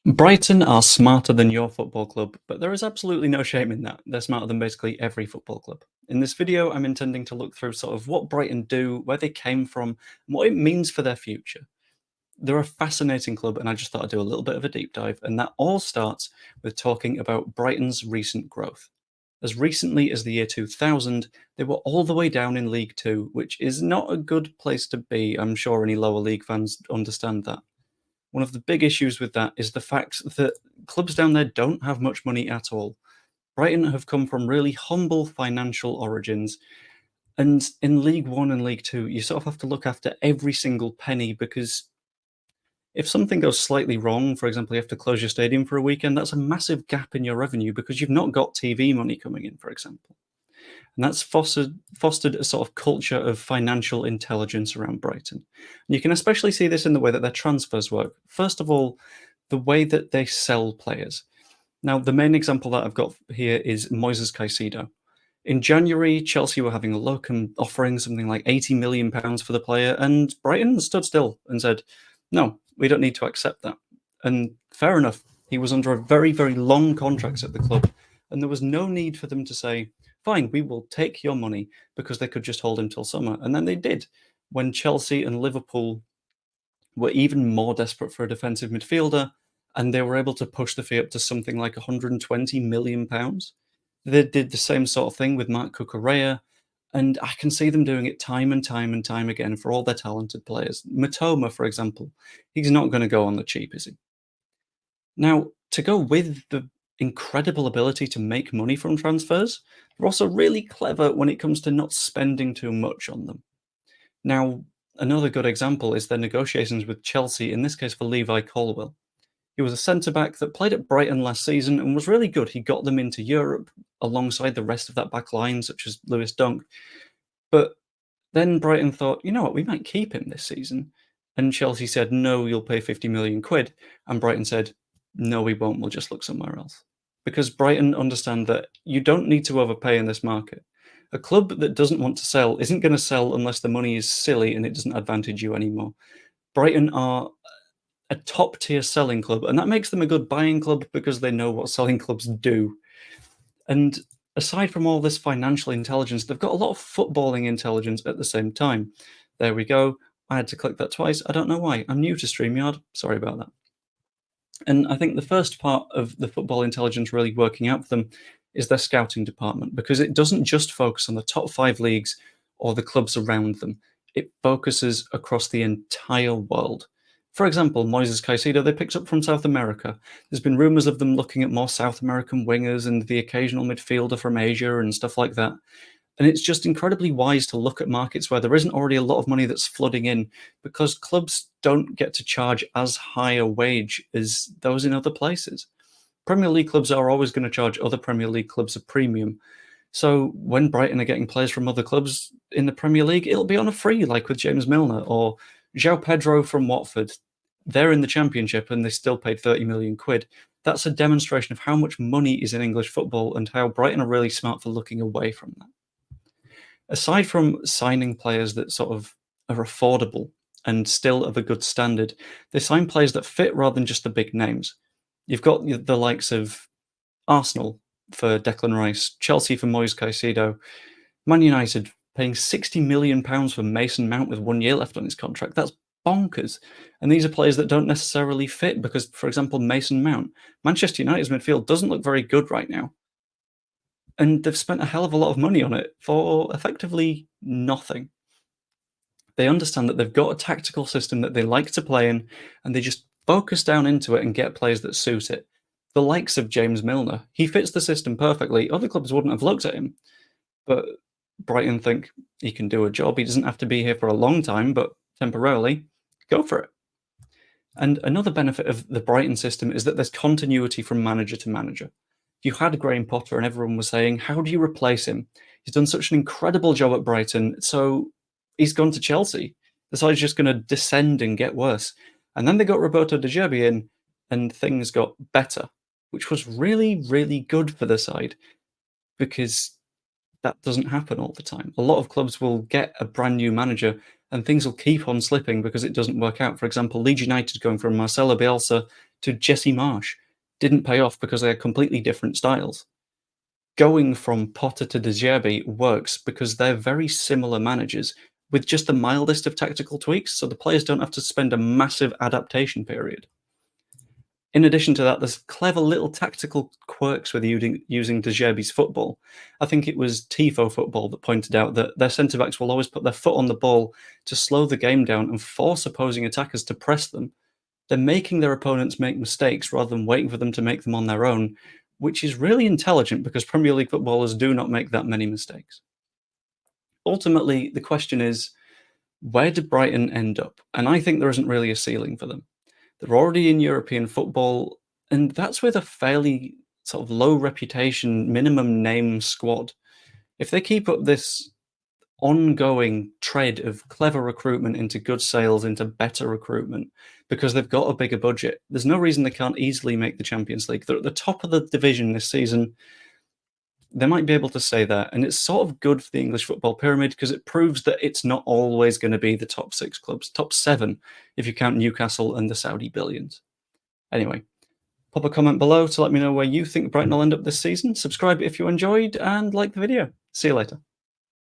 Brighton are smarter than your football club, but there is absolutely no shame in that. They're smarter than basically every football club. In this video, I'm intending to look through sort of what Brighton do, where they came from, and what it means for their future. They're a fascinating club, and I just thought I'd do a little bit of a deep dive, and that all starts with talking about Brighton's recent growth. As recently as the year 2000, they were all the way down in League Two, which is not a good place to be. I'm sure any lower league fans understand that. One of the big issues with that is the fact that clubs down there don't have much money at all. Brighton have come from really humble financial origins, and in League One and League Two, you sort of have to look after every single penny because if something goes slightly wrong, for example, you have to close your stadium for a weekend, that's a massive gap in your revenue because you've not got TV money coming in, for example. And that's fostered a sort of culture of financial intelligence around Brighton. And you can especially see this in the way that their transfers work. First of all, the way that they sell players. Now, the main example that I've got here is Moises Caicedo. In January, Chelsea were having a look and offering something like £80 million for the player, and Brighton stood still and said, no, we don't need to accept that. And fair enough, he was under a very, very long contract at the club, and there was no need for them to say, fine, we will take your money, because they could just hold him till summer. And then they did, when Chelsea and Liverpool were even more desperate for a defensive midfielder, and they were able to push the fee up to something like £120 million. They did the same sort of thing with Marc Cucurella, and I can see them doing it time and time and time again for all their talented players. Matoma, for example, he's not going to go on the cheap, is he? Now, to go with the incredible ability to make money from transfers, they're also really clever when it comes to not spending too much on them. Now, another good example is their negotiations with Chelsea, in this case for Levi Colwill. He was a centre-back that played at Brighton last season and was really good. He got them into Europe alongside the rest of that back line, such as Lewis Dunk. But then Brighton thought, you know what, we might keep him this season. And Chelsea said, no, you'll pay 50 million quid. And Brighton said, no, we won't. We'll just look somewhere else. Because Brighton understand that you don't need to overpay in this market. A club that doesn't want to sell isn't going to sell unless the money is silly and it doesn't advantage you anymore. Brighton are a top-tier selling club, and that makes them a good buying club because they know what selling clubs do. And aside from all this financial intelligence, they've got a lot of footballing intelligence at the same time. There we go. I had to click that twice. I don't know why. I'm new to StreamYard. Sorry about that. And I think the first part of the football intelligence really working out for them is their scouting department, because it doesn't just focus on the top 5 leagues or the clubs around them. It focuses across the entire world. For example, Moises Caicedo, they picked up from South America. There's been rumours of them looking at more South American wingers and the occasional midfielder from Asia and stuff like that. And it's just incredibly wise to look at markets where there isn't already a lot of money that's flooding in, because clubs don't get to charge as high a wage as those in other places. Premier League clubs are always going to charge other Premier League clubs a premium. So when Brighton are getting players from other clubs in the Premier League, it'll be on a free, like with James Milner or João Pedro from Watford. They're in the Championship and they still paid 30 million quid. That's a demonstration of how much money is in English football and how Brighton are really smart for looking away from that. Aside from signing players that sort of are affordable and still of a good standard, they sign players that fit rather than just the big names. You've got the likes of Arsenal for Declan Rice, Chelsea for Moise Caicedo, Man United paying £60 million for Mason Mount with 1 year left on his contract. That's bonkers. And these are players that don't necessarily fit because, for example, Mason Mount, Manchester United's midfield doesn't look very good right now. And they've spent a hell of a lot of money on it for effectively nothing. They understand that they've got a tactical system that they like to play in, and they just focus down into it and get players that suit it. The likes of James Milner, he fits the system perfectly. Other clubs wouldn't have looked at him, but Brighton think he can do a job. He doesn't have to be here for a long time, but temporarily, go for it. And another benefit of the Brighton system is that there's continuity from manager to manager. You had Graham Potter and everyone was saying, how do you replace him? He's done such an incredible job at Brighton, so he's gone to Chelsea. The side's just going to descend and get worse. And then they got Roberto De Zerbi in, and things got better, which was really, really good for the side, because that doesn't happen all the time. A lot of clubs will get a brand new manager and things will keep on slipping because it doesn't work out. For example, Leeds United going from Marcelo Bielsa to Jesse Marsch didn't pay off because they had completely different styles. Going from Potter to De Zerbi works because they're very similar managers with just the mildest of tactical tweaks, so the players don't have to spend a massive adaptation period. In addition to that, there's clever little tactical quirks with using De Zerbi's football. I think it was Tifo Football that pointed out that their centre-backs will always put their foot on the ball to slow the game down and force opposing attackers to press them. They're making their opponents make mistakes rather than waiting for them to make them on their own, which is really intelligent because Premier League footballers do not make that many mistakes. Ultimately, the question is, where did Brighton end up? And I think there isn't really a ceiling for them. They're already in European football, and that's with a fairly sort of low reputation, minimum name squad. If they keep up this ongoing trend of clever recruitment into good sales, into better recruitment, because they've got a bigger budget, there's no reason they can't easily make the Champions League. They're at the top of the division this season. They might be able to say that, and it's sort of good for the English football pyramid because it proves that it's not always going to be the top 6 clubs, top 7 if you count Newcastle and the Saudi billions. Anyway, pop a comment below to let me know where you think Brighton will end up this season. Subscribe if you enjoyed, and like the video. See you later.